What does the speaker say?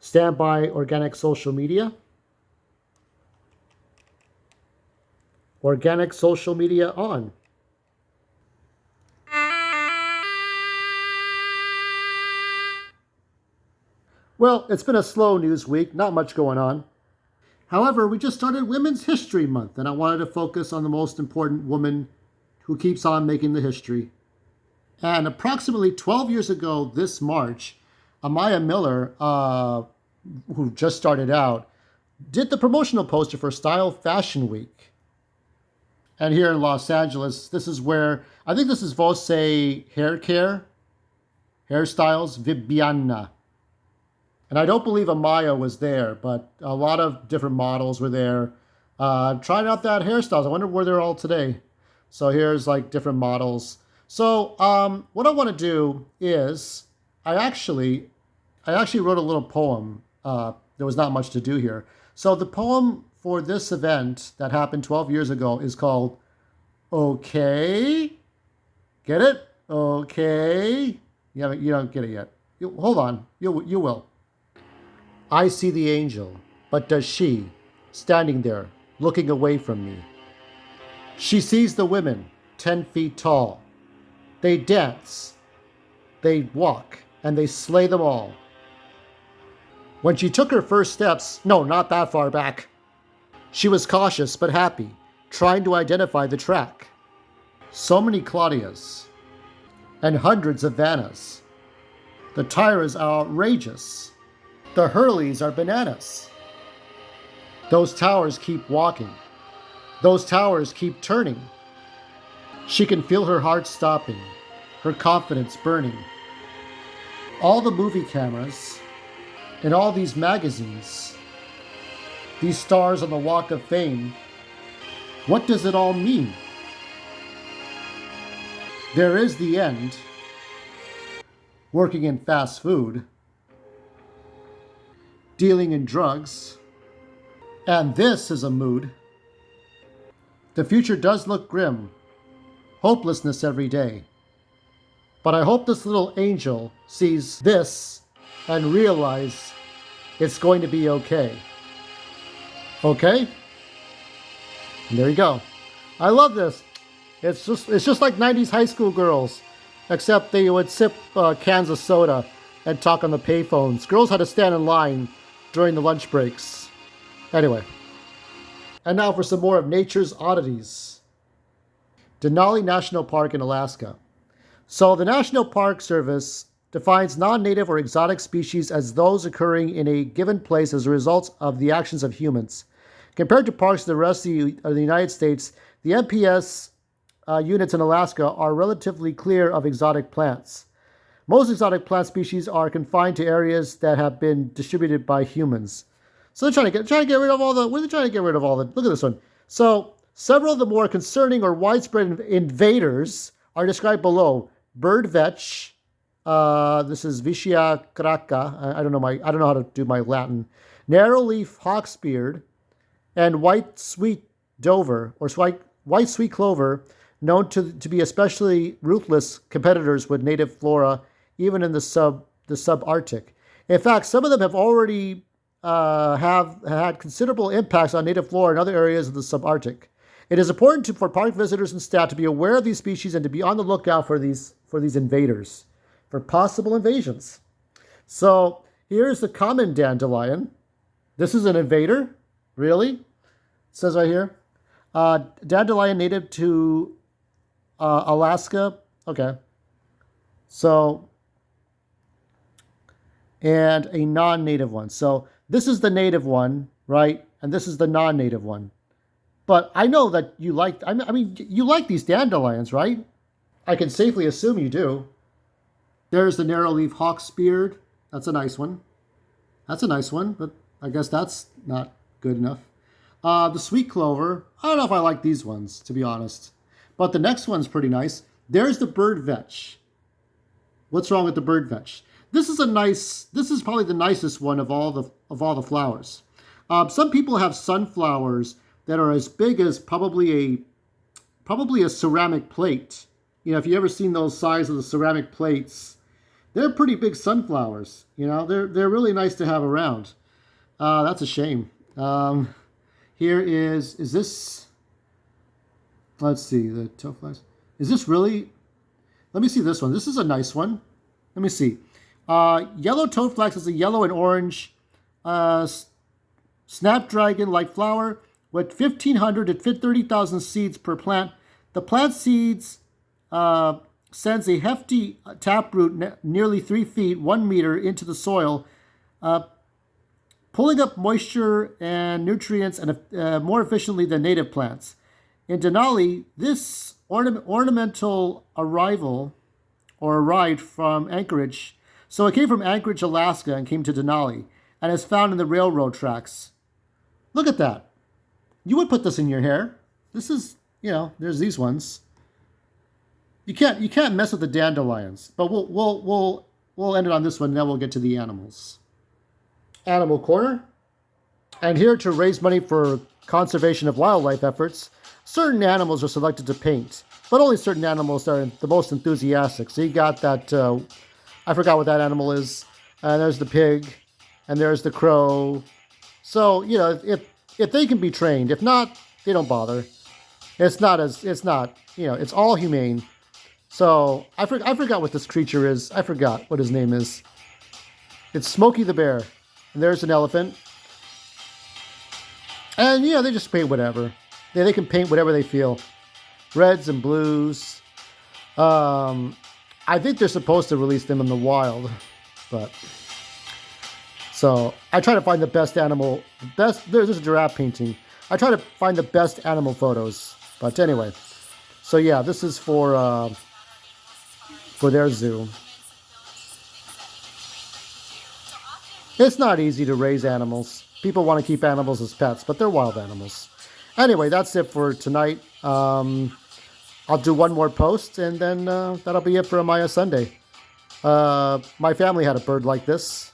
Stand by organic social media. Organic social media on. Well, it's been a slow news week, not much going on. However, we just started Women's History Month, and I wanted to focus on the most important woman who keeps on making the history. And approximately 12 years ago this March, Amiah Miller, who just started out, did the promotional poster for Style Fashion Week. And here in Los Angeles, this is where, I think this is Vose Hair Care, Hairstyles Vibiana. And I don't believe Amiah was there, but a lot of different models were there. Trying out that hairstyles. I wonder where they're all today. So here's like different models. So what I want to do is, I actually wrote a little poem. There was not much to do here. So the poem for this event that happened 12 years ago is called Okay. Get it? Okay. You don't get it yet. Hold on. You will. I see the angel, but does she, standing there, looking away from me? She sees the women, 10 feet tall. They dance, they walk, and they slay them all. When she took her first steps, no, not that far back, she was cautious but happy, trying to identify the track. So many Claudias, and hundreds of Vannas. The Tyras are outrageous. The Hurleys are bananas. Those towers keep walking. Those towers keep turning. She can feel her heart stopping, her confidence burning. All the movie cameras, and all these magazines, these stars on the Walk of Fame, what does it all mean? There is the end, working in fast food, dealing in drugs, and this is a mood. The future does look grim, hopelessness every day. But I hope this little angel sees this and realize it's going to be okay. Okay? And there you go. I love this. It's just like 90s high school girls, except they would sip cans of soda and talk on the payphones. Girls had to stand in line during the lunch breaks. Anyway. And now for some more of nature's oddities. Denali National Park in Alaska. So the National Park Service defines non-native or exotic species as those occurring in a given place as a result of the actions of humans. Compared to parks in the rest of the United States, the NPS units in Alaska are relatively clear of exotic plants. Most exotic plant species are confined to areas that have been distributed by humans. So they're trying to get rid of all the. What are they trying to get rid of all the? Look at this one. So several of the more concerning or widespread invaders are described below. Bird vetch. This is Vicia craca. I don't know how to do my Latin. Narrow-leaf hawksbeard, and white sweet dover or white sweet clover, known to be especially ruthless competitors with native flora, even in the subarctic. In fact, some of them have already have had considerable impacts on native flora in other areas of the subarctic. It is important for park visitors and staff to be aware of these species and to be on the lookout for these invaders, for possible invasions. So here's the common dandelion. This is an invader, really? It says right here. Dandelion native to Alaska. Okay. So, and a non-native one. So this is the native one, right? And this is the non-native one. But I know that you like, you like these dandelions, right? I can safely assume you do. There's the narrow-leaf hawksbeard. That's a nice one. That's a nice one, but I guess that's not good enough. The sweet clover. I don't know if I like these ones, to be honest. But the next one's pretty nice. There's the bird vetch. What's wrong with the bird vetch? This is probably the nicest one of all the flowers. Some people have sunflowers that are as big as probably a ceramic plate. You know, if you ever seen those size of the ceramic plates They're pretty big sunflowers. You know, they're really nice to have around. That's a shame. Here is this? Let's see the toadflax. Is this really? Let me see this one. This is a nice one. Let me see. Yellow toadflax is a yellow and orange snapdragon-like flower with 1,500 to 30,000 seeds per plant. The plant seeds sends a hefty taproot nearly 3 feet, 1 meter into the soil, pulling up moisture and nutrients and more efficiently than native plants. In Denali, this ornamental arrived from Anchorage. So it came from Anchorage, Alaska, and came to Denali, and is found in the railroad tracks. Look at that. You would put this in your hair. This is, there's these ones. You can't mess with the dandelions, but we'll end it on this one, and then we'll get to the animals. Animal Corner. And here to raise money for conservation of wildlife efforts, certain animals are selected to paint, but only certain animals are the most enthusiastic. So you got that, I forgot what that animal is. There's the pig, and there's the crow. So, if they can be trained, if not, they don't bother. It's all humane. So I forgot what this creature is. I forgot what his name is. It's Smokey the Bear. And there's an elephant. And, they just paint whatever. They can paint whatever they feel. Reds and blues. I think they're supposed to release them in the wild. But, so, I try to find the best animal. There's a giraffe painting. I try to find the best animal photos. But anyway. So, yeah, this is for their zoo. It's not easy to raise animals. People want to keep animals as pets, but they're wild animals. Anyway, that's it for tonight. I'll do one more post, and then that'll be it for Amiah Sunday. My family had a bird like this.